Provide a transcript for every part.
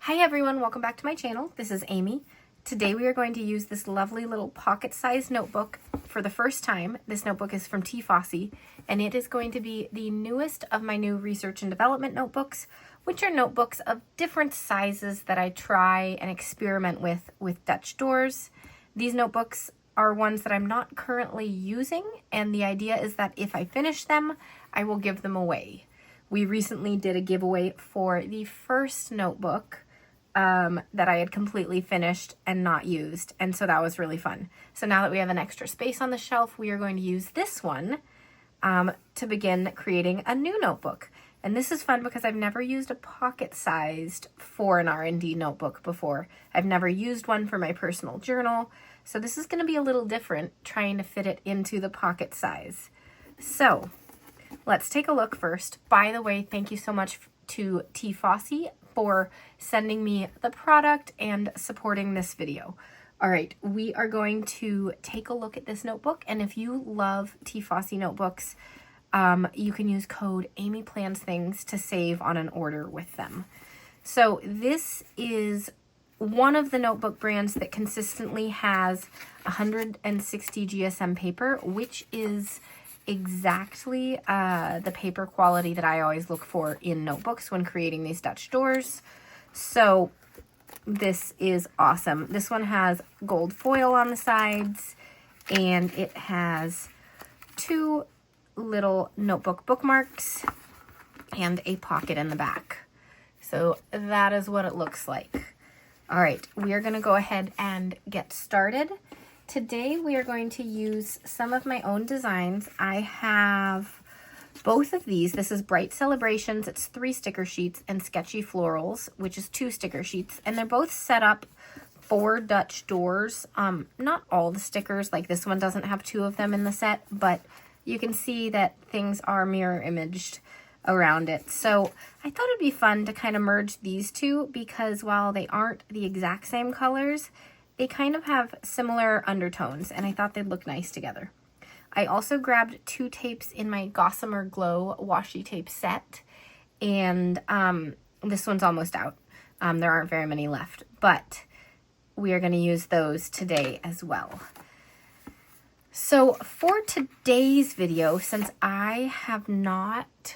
Hi everyone, welcome back to my channel. This is Amy. Today we are going to use this lovely little pocket-sized notebook for the first time. This notebook is from Washi, and it is going to be the newest of my new research and development notebooks, which are notebooks of different sizes that I try and experiment with Dutch doors. These notebooks are ones that I'm not currently using, and the idea is that if I finish them, I will give them away. We recently did a giveaway for the first notebook that I had completely finished and not used, and so that was really fun. So now that we have an extra space on the shelf, we are going to use this one to begin creating a new notebook. And this is fun because I've never used a pocket-sized for an R&D notebook before. I've never used one for my personal journal, so this is going to be a little different, trying to fit it into the pocket size. So let's take a look first. By the way, thank you so much to Washi for sending me the product and supporting this video. All right, we are going to take a look at this notebook, and if you love Washi notebooks, you can use code AmyPlansThings to save on an order with them. So this is one of the notebook brands that consistently has 160 GSM paper, which is exactly the paper quality that I always look for in notebooks when creating these Dutch doors. So this is awesome. This one has gold foil on the sides, and it has two little notebook bookmarks and a pocket in the back. So that is what it looks like. All right, we are going to go ahead and get started. Today we are going to use some of my own designs. I have both of these. This is Bright Celebrations. It's 3 sticker sheets, and Sketchy Florals, which is 2 sticker sheets. And they're both set up for Dutch doors. Not all the stickers, like this one doesn't have 2 of them in the set, but you can see that things are mirror imaged around it. So I thought it'd be fun to kind of merge these two, because while they aren't the exact same colors, they kind of have similar undertones, and I thought they'd look nice together. I also grabbed 2 tapes in my Gossamer Glow washi tape set, and this one's almost out. There aren't very many left, but we are going to use those today as well. So for today's video, since I have not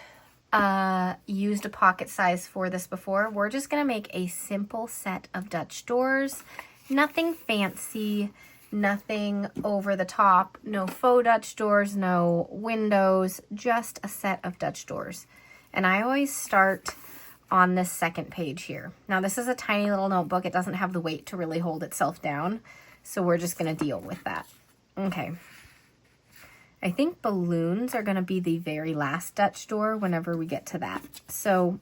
used a pocket size for this before, we're just going to make a simple set of Dutch doors. Nothing fancy, nothing over the top, no faux Dutch doors, no windows, just a set of Dutch doors. And I always start on this second page here. Now this is a tiny little notebook. It doesn't have the weight to really hold itself down, so we're just going to deal with that. Okay. I think balloons are going to be the very last Dutch door whenever we get to that. So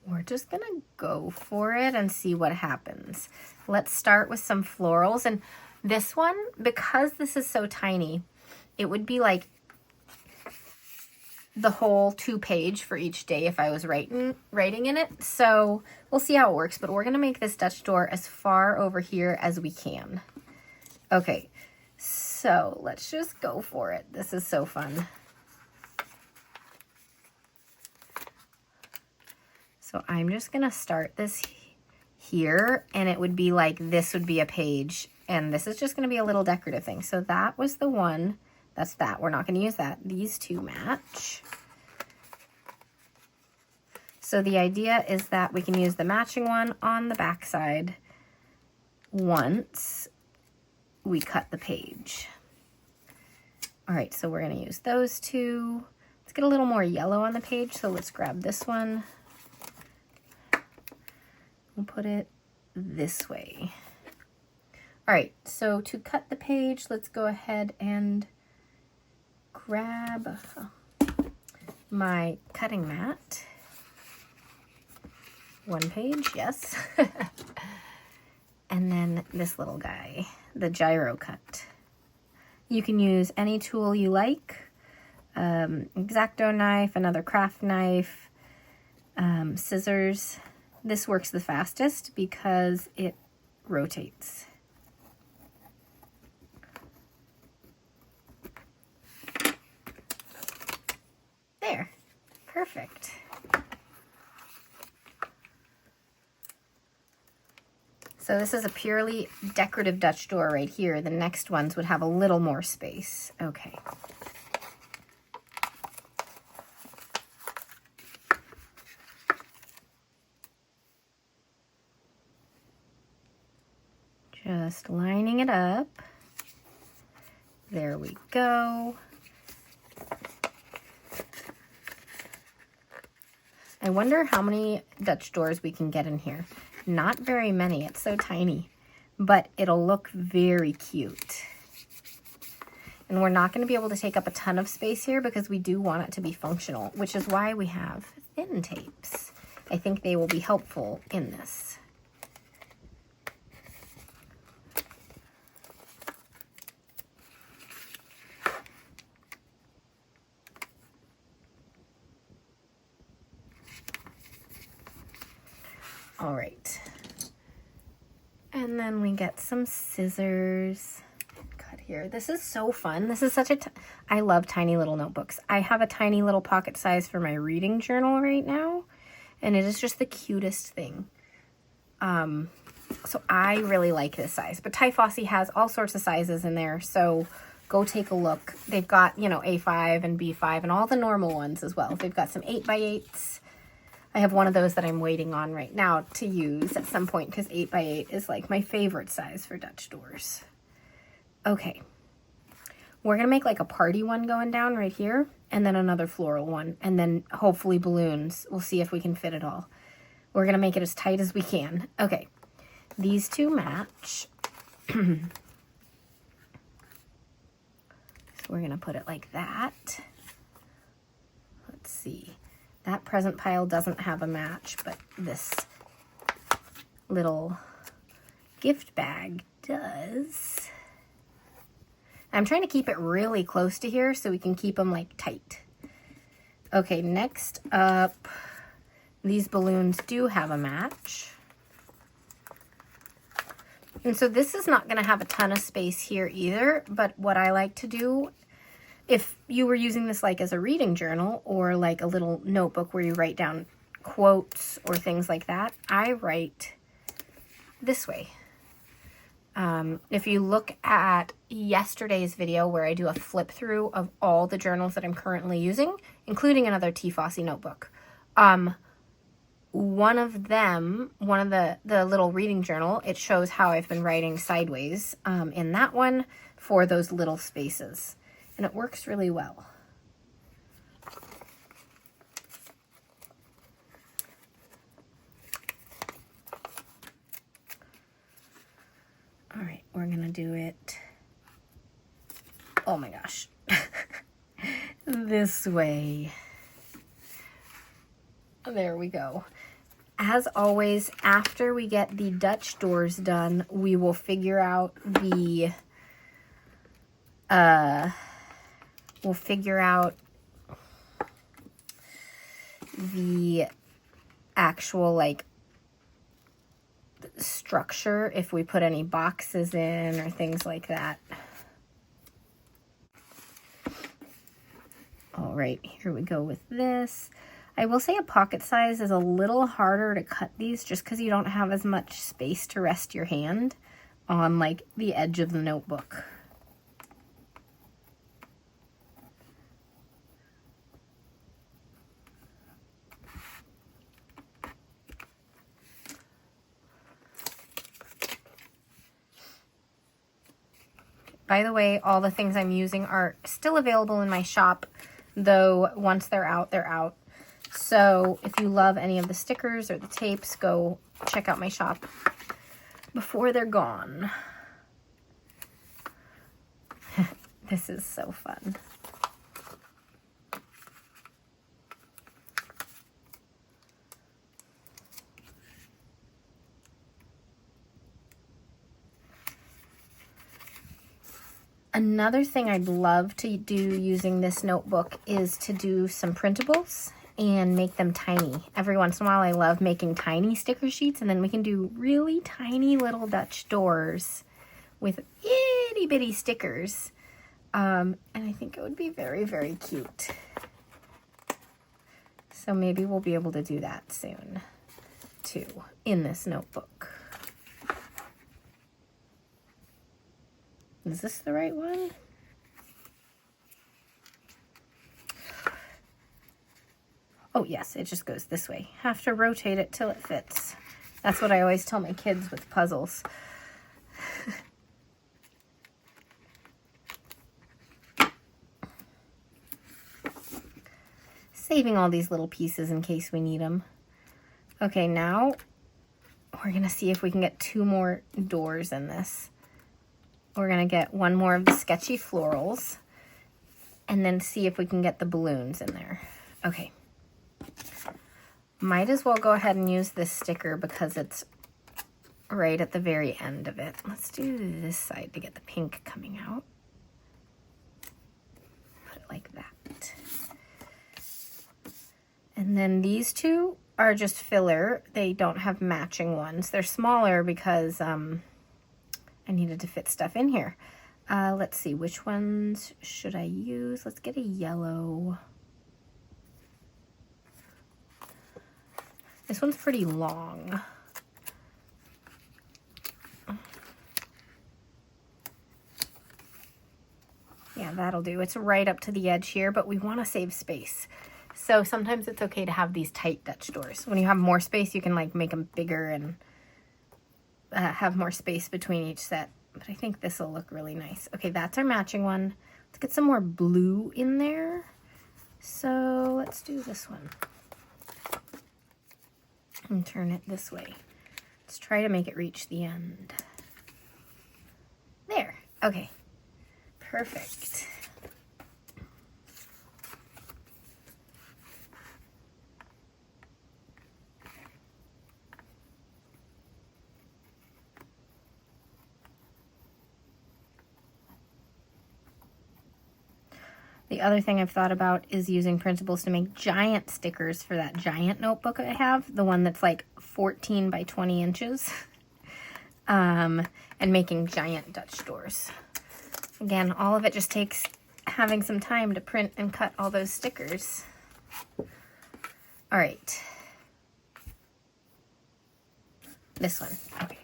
we're just going to go for it and see what happens. Let's start with some florals. And this one, because this is so tiny, it would be like the whole 2-page for each day if I was writing in it. So we'll see how it works, but we're going to make this Dutch door as far over here as we can. Okay, so let's just go for it. This is so fun. So I'm just going to start this here, and it would be like this would be a page, and this is just going to be a little decorative thing. So that was the one. That's that. We're not going to use that. These two match. So the idea is that we can use the matching one on the back side once we cut the page. All right, so we're going to use those two. Let's get a little more yellow on the page, so let's grab this one. We'll put it this way. All right, so to cut the page, let's go ahead and grab my cutting mat. 1 page, yes. And then this little guy, the gyro cut. You can use any tool you like. X-Acto knife, another craft knife, scissors. This works the fastest because it rotates. There, perfect. So this is a purely decorative Dutch door right here. The next ones would have a little more space. Okay. Just lining it up. There we go. I wonder how many Dutch doors we can get in here. Not very many, it's so tiny, but it'll look very cute. And we're not going to be able to take up a ton of space here because we do want it to be functional, which is why we have thin tapes. I think they will be helpful in this. All right. And then we get some scissors. Cut here. This is so fun. This is such a... I love tiny little notebooks. I have a tiny little pocket size for my reading journal right now, and it is just the cutest thing. So I really like this size. But Ty Fossey has all sorts of sizes in there, so go take a look. They've got, you know, A5 and B5 and all the normal ones as well. They've got some 8x8s. I have one of those that I'm waiting on right now to use at some point because 8x8 is like my favorite size for Dutch doors. Okay. We're going to make like a party one going down right here and then another floral one and then hopefully balloons. We'll see if we can fit it all. We're going to make it as tight as we can. Okay. These two match. So we're going to put it like that. Let's see. That present pile doesn't have a match, but this little gift bag does. I'm trying to keep it really close to here so we can keep them like tight. Okay, next up, these balloons do have a match. And so this is not going to have a ton of space here either, but what I like to do, if you were using this like as a reading journal or like a little notebook where you write down quotes or things like that, I write this way. If you look at yesterday's video where I do a flip through of all the journals that I'm currently using, including another T. Fossey notebook, one of the little reading journal, it shows how I've been writing sideways in that one for those little spaces. And it works really well. All right, we're gonna do it, oh my gosh, this way. There we go. As always, after we get the Dutch doors done, we will figure out the, actual like structure, if we put any boxes in or things like that. All right, here we go with this. I will say a pocket size is a little harder to cut these just because you don't have as much space to rest your hand on like the edge of the notebook. By the way, all the things I'm using are still available in my shop, though once they're out, they're out. So if you love any of the stickers or the tapes, go check out my shop before they're gone. This is so fun. Another thing I'd love to do using this notebook is to do some printables and make them tiny. Every once in a while I love making tiny sticker sheets, and then we can do really tiny little Dutch doors with itty bitty stickers. And I think it would be very, very cute. So maybe we'll be able to do that soon too in this notebook. Is this the right one? Oh yes, it just goes this way. Have to rotate it till it fits. That's what I always tell my kids with puzzles. Saving all these little pieces in case we need them. Okay, now we're gonna see if we can get 2 more doors in this. We're gonna get 1 more of the sketchy florals and then see if we can get the balloons in there. Okay. Might as well go ahead and use this sticker because it's right at the very end of it. Let's do this side to get the pink coming out. Put it like that. And then these 2 are just filler. They don't have matching ones. They're smaller because I needed to fit stuff in here. Let's see, which ones should I use? Let's get a yellow. This one's pretty long. Yeah, that'll do. It's right up to the edge here, but we want to save space. So sometimes it's okay to have these tight Dutch doors. When you have more space, you can like make them bigger and have more space between each set. But I think this will look really nice. Okay, that's our matching one. Let's get some more blue in there. So let's do this one. And turn it this way. Let's try to make it reach the end. There. Okay. Perfect. The other thing I've thought about is using printables to make giant stickers for that giant notebook I have, the one that's like 14 by 20 inches, and making giant Dutch doors. Again, all of it just takes having some time to print and cut all those stickers. All right. This one, okay.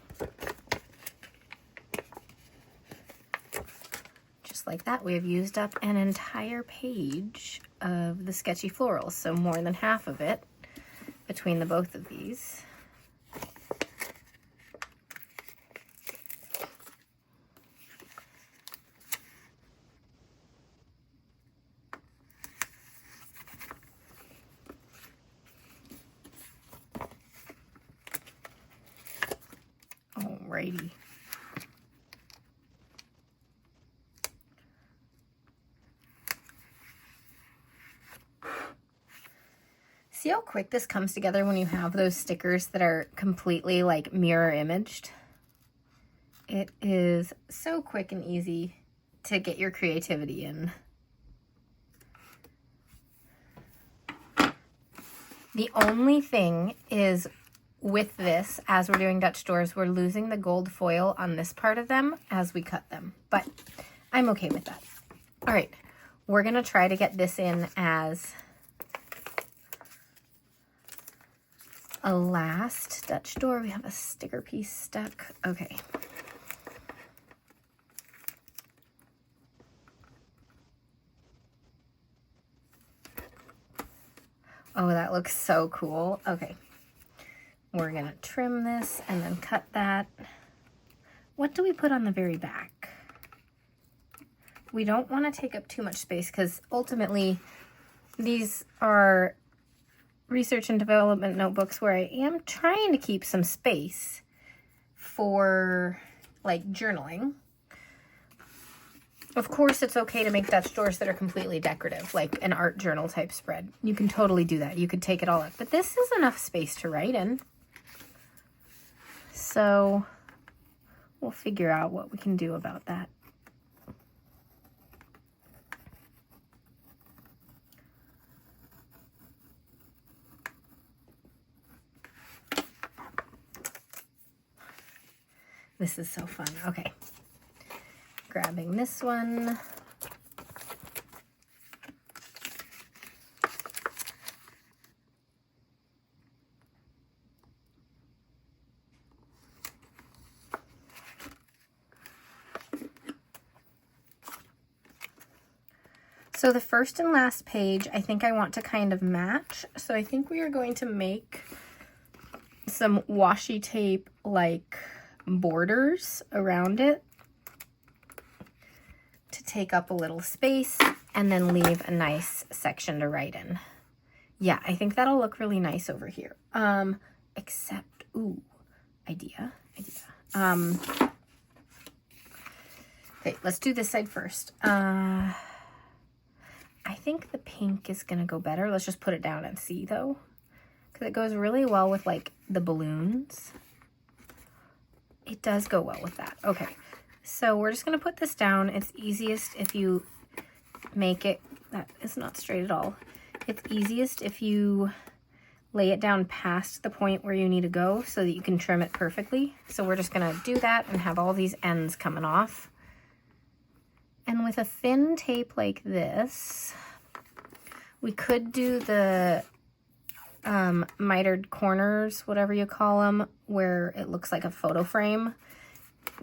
Like that, we have used up an entire page of the sketchy florals, so more than half of it between the both of these. Alrighty. See how quick this comes together when you have those stickers that are completely like mirror imaged? It is so quick and easy to get your creativity in. The only thing is with this, as we're doing Dutch doors, we're losing the gold foil on this part of them as we cut them, but I'm okay with that. All right, we're gonna try to get this in as a last Dutch door. We have a sticker piece stuck. Okay. Oh, that looks so cool. Okay. We're gonna trim this and then cut that. What do we put on the very back? We don't want to take up too much space because ultimately these are research and development notebooks where I am trying to keep some space for like journaling. Of course, it's okay to make Dutch doors that are completely decorative, like an art journal type spread. You can totally do that. You could take it all up, but this is enough space to write in. So we'll figure out what we can do about that. This is so fun. Okay. Grabbing this one. So the first and last page, I think I want to kind of match. So I think we are going to make some washi tape like borders around it to take up a little space and then leave a nice section to write in. Yeah, I think that'll look really nice over here. Except, ooh, idea. Okay, let's do this side first. I think the pink is gonna go better. Let's just put it down and see though, because it goes really well with like the balloons. It does go well with that. Okay, so we're just gonna put this down. It's easiest if you make it, that is not straight at all. It's easiest if you lay it down past the point where you need to go so that you can trim it perfectly. So we're just gonna do that and have all these ends coming off. And with a thin tape like this, we could do the mitered corners, whatever you call them, where it looks like a photo frame,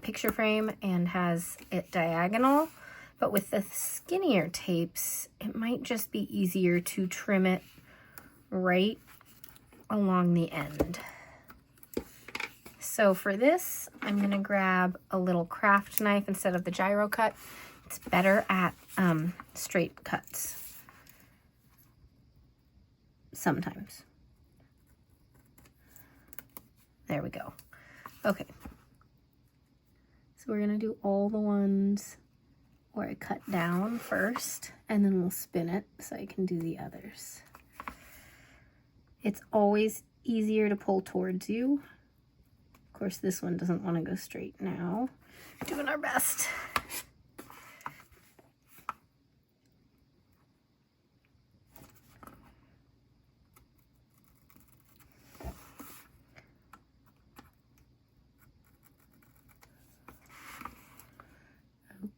picture frame, and has it diagonal. But with the skinnier tapes, it might just be easier to trim it right along the end. So for this, I'm gonna grab a little craft knife instead of the gyro cut. It's better at straight cuts sometimes. There we go. Okay. So we're gonna do all the ones where I cut down first, and then we'll spin it so I can do the others. It's always easier to pull towards you. Of course, this one doesn't want to go straight now. Doing our best.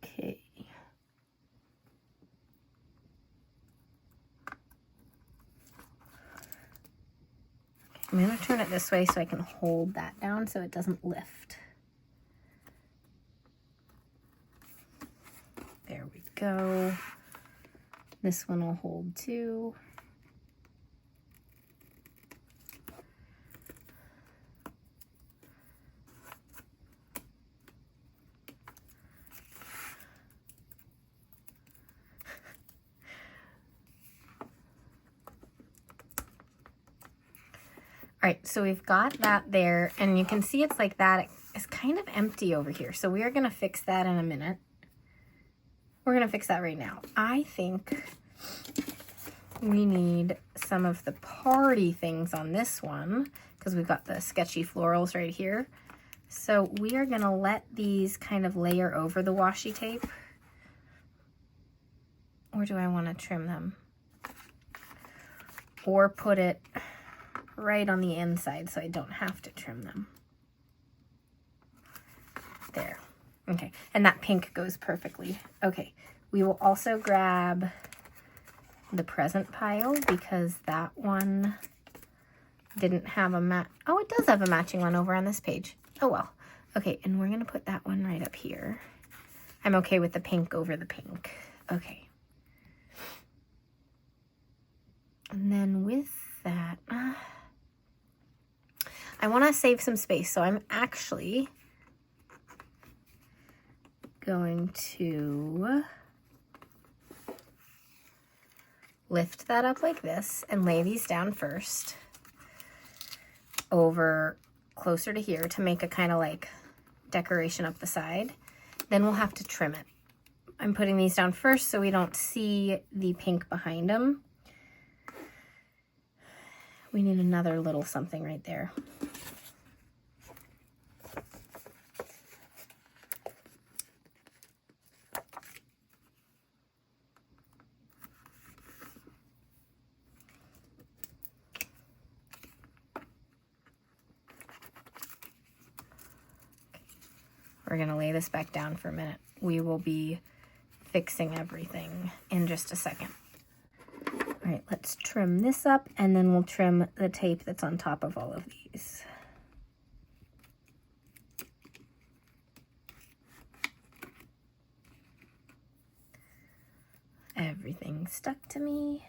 Okay. I'm going to turn it this way so I can hold that down so it doesn't lift. There we go. This one will hold too. All right, so we've got that there, and you can see it's like that. It's kind of empty over here, so we are gonna fix that in a minute. We're gonna fix that right now. I think we need some of the party things on this one, because we've got the sketchy florals right here. So we are gonna let these kind of layer over the washi tape. Or do I wanna trim them? Or put it right on the inside so I don't have to trim them. There. Okay, and that pink goes perfectly. Okay, we will also grab the present pile because that one didn't have a oh, it does have a matching one over on this page. Oh well. Okay, and we're gonna put that one right up here. I'm okay with the pink over the pink. Okay. And then with that, I want to save some space, so I'm actually going to lift that up like this and lay these down first over closer to here to make a kind of like decoration up the side. Then we'll have to trim it. I'm putting these down first so we don't see the pink behind them. We need another little something right there. We're gonna lay this back down for a minute. We will be fixing everything in just a second. All right, let's trim this up and then we'll trim the tape that's on top of all of these. Everything getting stuck to me.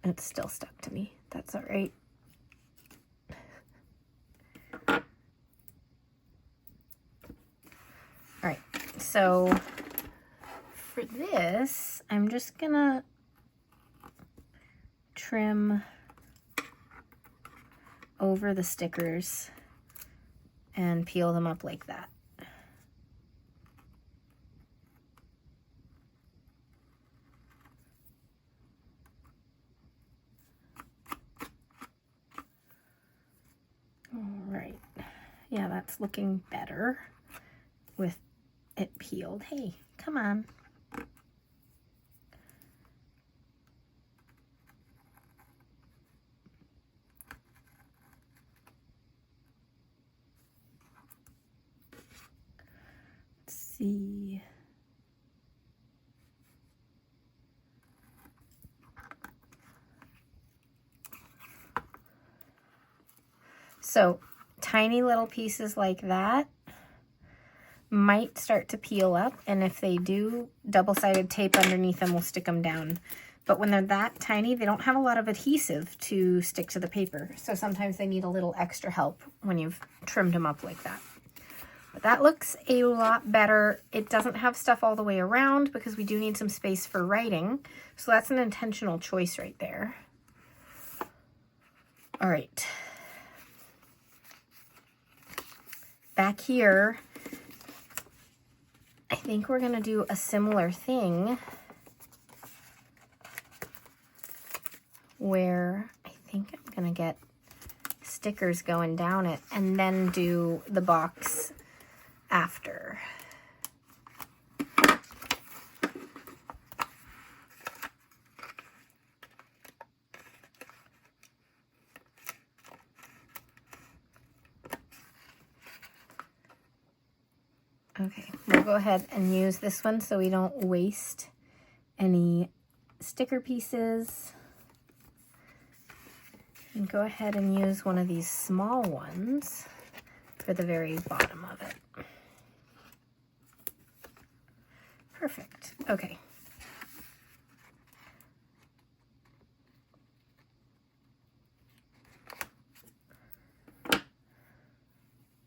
It's still stuck to me. That's all right. All right, so for this, I'm just gonna trim over the stickers and peel them up like that. All right, yeah, that's looking better with it peeled. Hey, come on. Let's see. So tiny little pieces like that might start to peel up, and if they do, double-sided tape underneath them will stick them down. But when they're that tiny, they don't have a lot of adhesive to stick to the paper, so sometimes they need a little extra help when you've trimmed them up like that. But that looks a lot better. It doesn't have stuff all the way around because we do need some space for writing, so that's an intentional choice right there. All right. Back here, I think we're gonna do a similar thing where I think I'm gonna get stickers going down it and then do the box after. Okay, we'll go ahead and use this one so we don't waste any sticker pieces. And go ahead and use one of these small ones for the very bottom of it. Perfect. Okay.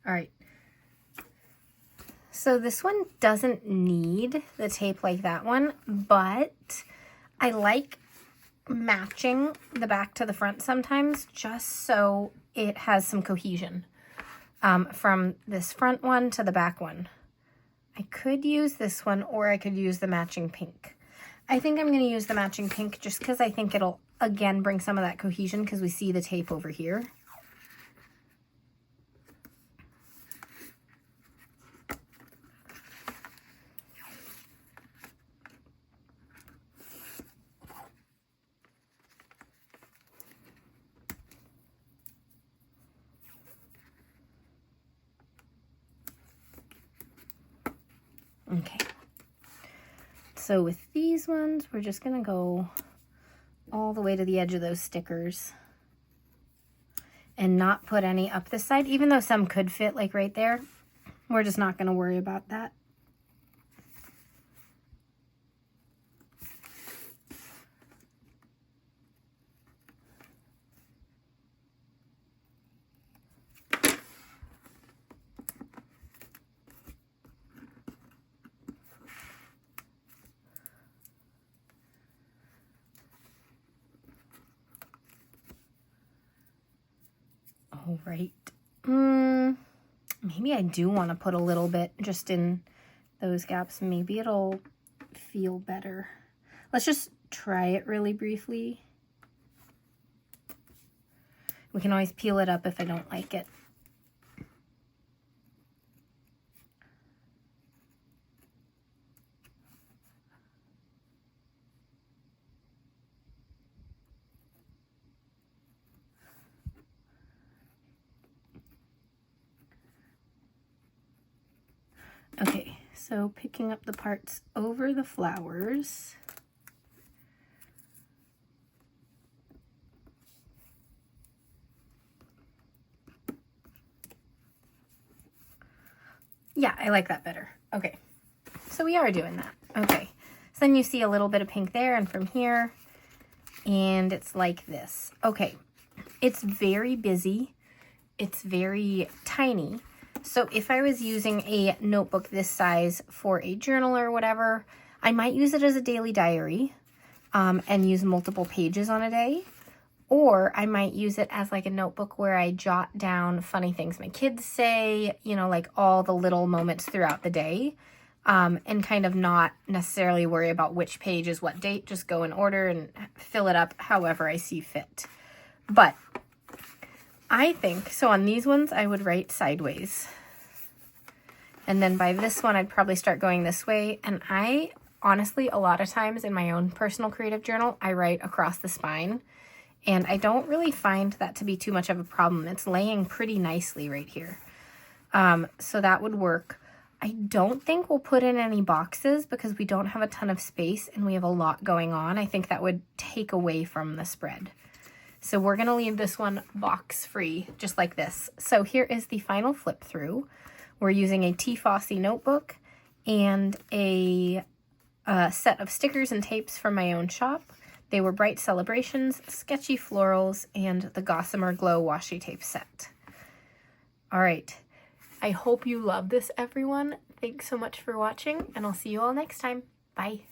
All right. So this one doesn't need the tape like that one, but I like matching the back to the front sometimes just so it has some cohesion from this front one to the back one. I could use this one or I could use the matching pink. I think I'm going to use the matching pink just because I think it'll again bring some of that cohesion because we see the tape over here. Okay, so with these ones, we're just gonna go all the way to the edge of those stickers and not put any up this side, even though some could fit like right there. We're just not gonna worry about that. All right. Maybe I do want to put a little bit just in those gaps. Maybe it'll feel better. Let's just try it really briefly. We can always peel it up if I don't like it. Okay, so picking up the parts over the flowers. Yeah, I like that better. Okay, so we are doing that. Okay, So then you see a little bit of pink there and from here, and it's like this. Okay, it's very busy. It's very tiny. So if I was using a notebook this size for a journal or whatever, I might use it as a daily diary and use multiple pages on a day. Or I might use it as like a notebook where I jot down funny things my kids say, you know, like all the little moments throughout the day, and kind of not necessarily worry about which page is what date, just go in order and fill it up however I see fit. But I think, so on these ones, I would write sideways. And then by this one, I'd probably start going this way. And I honestly, a lot of times in my own personal creative journal, I write across the spine. And I don't really find that to be too much of a problem. It's laying pretty nicely right here. So that would work. I don't think we'll put in any boxes because we don't have a ton of space and we have a lot going on. I think that would take away from the spread. So we're going to leave this one box free, just like this. So here is the final flip through. We're using a T. Fossey notebook and a set of stickers and tapes from my own shop. They were Bright Celebrations, Sketchy Florals, and the Gossamer Glow washi tape set. All right. I hope you love this, everyone. Thanks so much for watching, and I'll see you all next time. Bye.